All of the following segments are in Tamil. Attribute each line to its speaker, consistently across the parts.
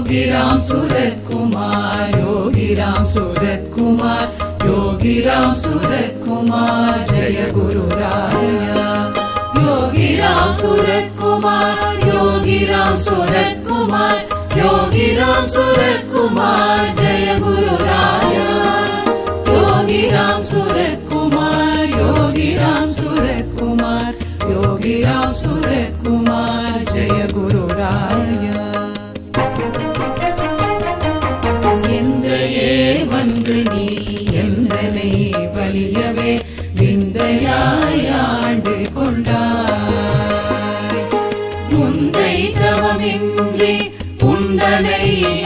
Speaker 1: योगीराम सूरत कुमार, योगीराम सूरत कुमार, योगीराम सूरत कुमार जय गुरुराया। योगीराम सूरत कुमार, योगीराम सूरत कुमार, योगीराम सूरत कुमार जय गुरुराया। योगीराम सूरत कुमार, योगीराम सूरत कुमार, योगीराम सूरत कुमार जय गुरुराया। எந்தையே வந்து நீ எந்தனை வலியவே விந்தையாய் ஆண்டு கொண்டாய். முந்தை தவமின்றி உந்தனை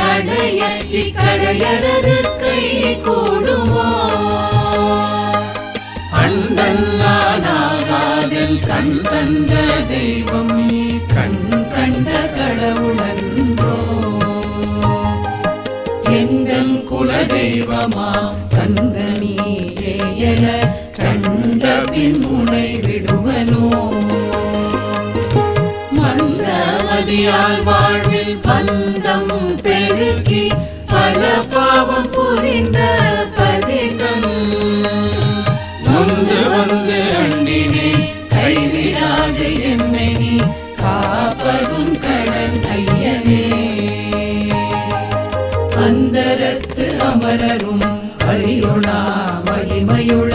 Speaker 1: அடைய இக்கடையரது கை கூடுமோ? அந்தன்னானாகாதில் கண் தந்த தெய்வம் நீ கண் கண்ட கடவுளன்றோ? எந்தன் குல தெய்வமா கந்த நீயேயல கண்ட பின் முனை விடுவனோ? மந்தமதியால் வாழ்வில் பந்தம் பெருக்கி பல பாவம் புரிந்த பதிகம் நொந்து வந்து அண்டினே கைவிடாது என்னை நீ காப்பதும் கடன் ஐயனே. அந்தரத்து அமரரும் அறியொணா மகிமையுள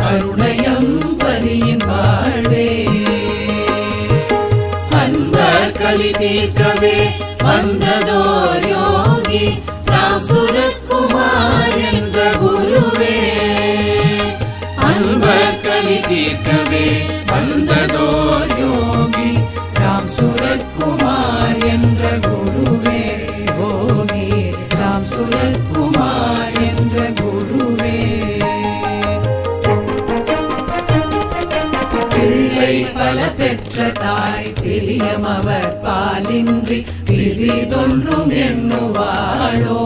Speaker 1: அருணயம் பதியின் வாழ்வே. அன்பர் கலி தீர்க்கவே வந்ததோர் யோகி ராம் சூரத் குமார் என்ற குருவே. அன்பர் கலி தீர்க்கவே வந்ததோர் யோகி ராம் சூரத் குமார் என்ற குருவே. யோகி ராம் சூரத் குமார் என்ற குருவே. பிள்ளை பல பெற்ற தாய் பிரியம் அவர் பாலின்றி பிரிதொன்றும் எண்ணுவாளோ?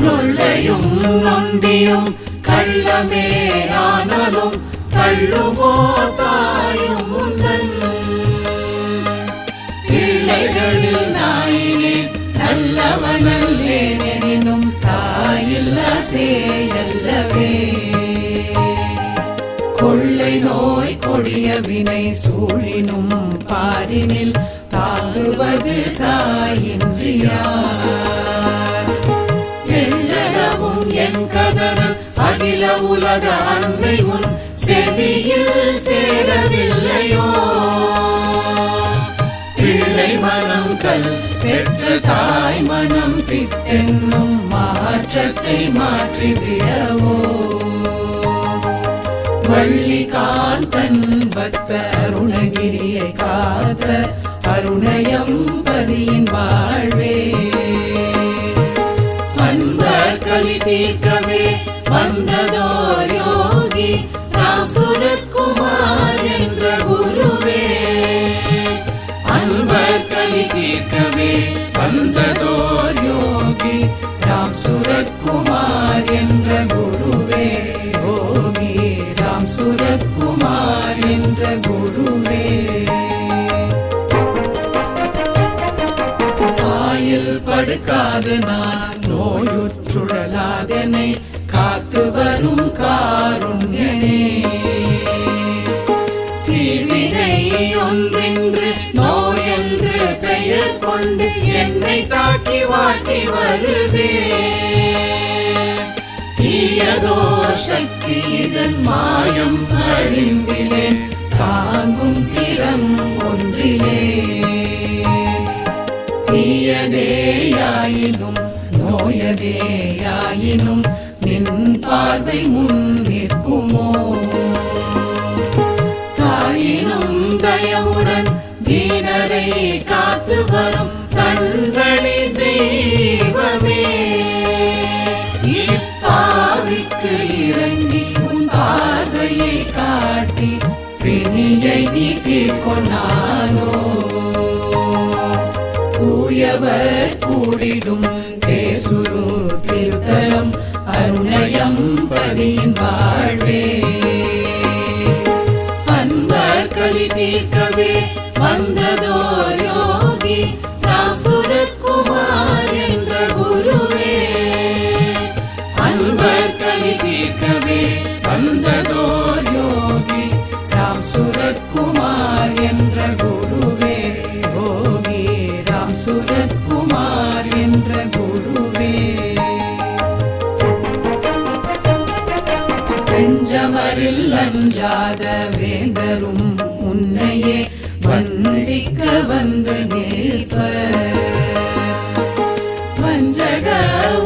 Speaker 1: நொல்லையும் நொண்டியும் கள்ளமே ஆனாலும் தள்ளுமோ தாயும் முந்தன்? பிள்ளைகளில் நாயினே நல்லவனல்லேனெனினும் தாயில்ல சேயல்லவே. கொள்ளை நோய் கொடிய வினை சூழினும் பாரினில் தாங்குவது தாயின்றியார். எள்ளடவும் என் கதறல் அகில உலக அன்னை உன் செவியில் சேரவில்லையோ? பிள்ளை மனம் கல் பெற்ற தாய் மனம் பித்தென்னும் மாற்றத்தை மாற்றிவிடவோ? வள்ளிகாந்தன் பக்த அருணகிரியை காத்த அருணயம் பதியின் வாழ்வே. அன்பர் கலி தீர்க்கவே வந்ததோர் யோகி ராம் சூரத் குமார் என்ற குருவே. அன்பர் கலி தீர்க்கவே வந்ததோர் யோகி ராம் சூரத் குமார் என்ற குருவே. யோகி ராம் சூரத் குமார் என்ற குருவே. ஆயில் படுக்காது நான் நோயுற்றுழலாதனை காத்து வரும் காருண்யனே. தீவினை ஒன்றென்று நோயென்று பெயர் கொண்டு என்னை தாக்கி வாட்டி வருதே. தீயதோ சக்தி இதன் மாயம் அறிந்திலேன் தாங்கும் திறம் ஒன்றிலே. தீயதேயாயினும் நோயதேயாயினும் நின் பார்வை முன் நிற்குமோ? தாயினும் தயவுடன் தீனரை காத்து வரும் தன்றளி தெய்வமே. இப்பாவிக்கு இறங்கி உன் பார்வையை காட்டி பிணியை நீ தீர்க்கொண்டானோ? தூயவர் கூடிடும் தேசுரு திருத்தலம் அருணயம் பதியின் வாழ்வே. அன்பர் கலி தீர்க்கவே வந்ததோர் யோகி யோகி ராம் சுரத்குமார் என்ற குருவே அன்பர் கலி தீர்க்கவே வந்ததோர் யோகி ராம் சுரத்குமார் என்ற குருவே யோகி ராம் சுரத்குமார் என்ற குருவே செஞ்சமரில் அஞ்சாத வேந்தரும் உன்னையே வந்திக்க வந்து நிற்பர் வஞ்சக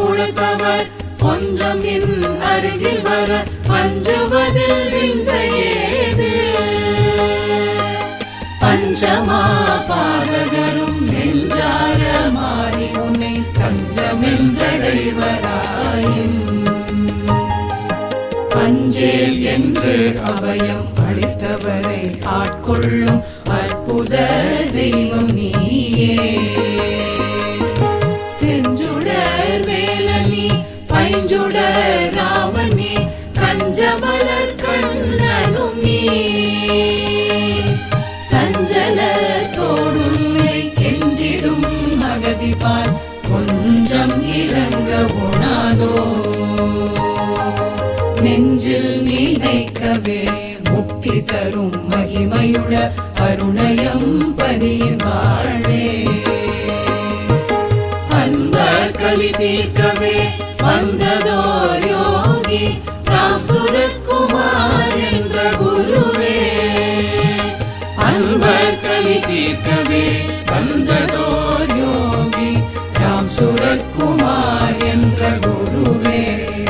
Speaker 1: உழைத்தவர் கொஞ்சம் என் அருகில் வர பஞ்சுவதில் விந்தையேது பஞ்சமா பாதகரும் நெஞ்சார மாறி உன்னை தஞ்சமென்றடைவராயின் அஞ்சேல் என்று அபயம் அளித்தவரை ஆட்கொள்ளும் அற்புத தெய்வம் நீயே செஞ்சுடர் வேலனி பைஞ்சுடர் ராமனி கஞ்சமலர் கண்ணனும் நீ சஞ்சல தோடுமை கெஞ்சிடும் அகதிபார் கொஞ்சம் இறங்க உணாதோ நெஞ்சில் நினைக்கவே முக்தி தரும் மகிமையுள்ள அருணயம் பதியின் வாழ்வே அன்பர் கலி தீர்க்கவே வந்ததோர் யோகி ராம் சுரத்குமார் என்ற குருவே அன்பர் கலி தீர்க்கவே வந்ததோர் யோகி ராம் சுரத்குமார் என்ற குருவே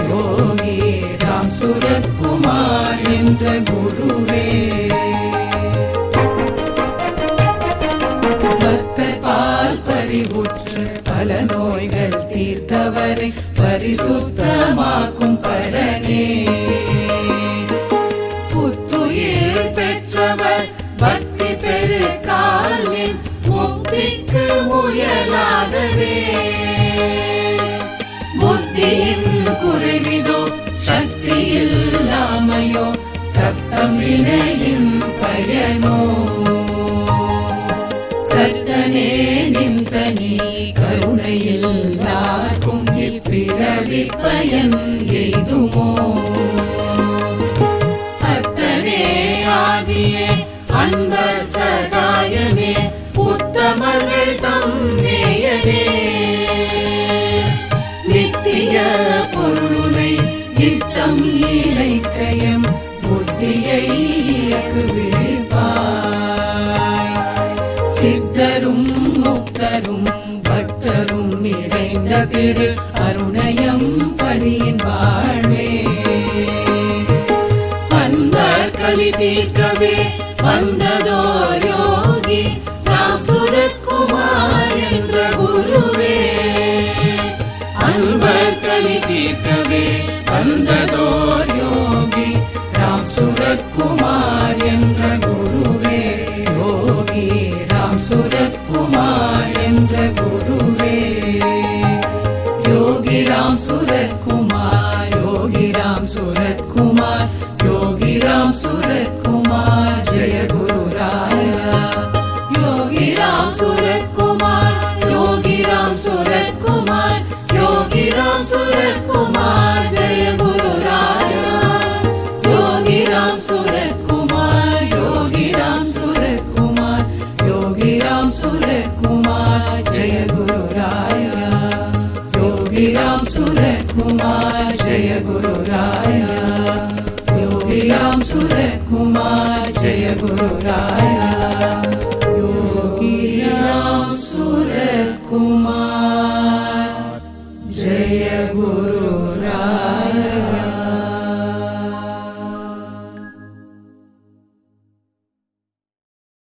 Speaker 1: யோகி ராம் சுரத்குமார் என்ற குருவே பக்தர் பால் பறிவுற்று பல நோய்கள் தீர்த்தவரை பரிசுத்தமாக்கும் பரனே புத்துயிர் பெற்றவர் பக்தி பெருக்கால் நின் முக்திக்கு முயலாததே புத்தியின் குறைவிதோ சக்தி இல்லாமையோ சத்தம் வினையின் பயனோ கர்த்தனே நிந்தனி கருணையில்லார்க்கும் இப்பிறவி பயன் எய்துமோ அத்தனே ஆதியே அன்ப சகாயனே உத்தமர்கள் தம் நேயனே நித்திய பொருளுனை நித்தம் இலைக்கயம் புத்தியை இயக்குவிப்பாய் சித்தரும் முக்தரும் பக்தரும் நிறைந்த திரு அருணயம் பதியின் வாழ்வே அன்பர் கலி தீர்க்கவே வந்ததோர் யோகி ராம் சுரத்குமார் என்ற குருவே அன்பர் கலி தீர்க்கவே வந்ததோர் யோகி ராம் சுரத்குமார் என்ற குருவே யோகி ராம் சுரத்குமார் என்ற குருவே யோகி ராம் சுரத்குமார் யோகி ராம் சுரத்குமார் யோகி ராம் சுரத்குமார் ஜெய குரு ராயா யோகி ராம் சுரத்குமார் யோகி ராம் சுரத்குமார் யோகி ராம் சுரத்குமார் ஜெய குரு ராயா யோகி ராம் சுரத்குமார் யோகி ராம் சுரத்குமார் யோகி ராம் சுரத்குமார் ஜெய குரு ராயா யோகி ராம் சுரத்குமார் ஜெய குரு ராயா யோகி ராம் சுரத்குமார் ஜெய குரு ராயா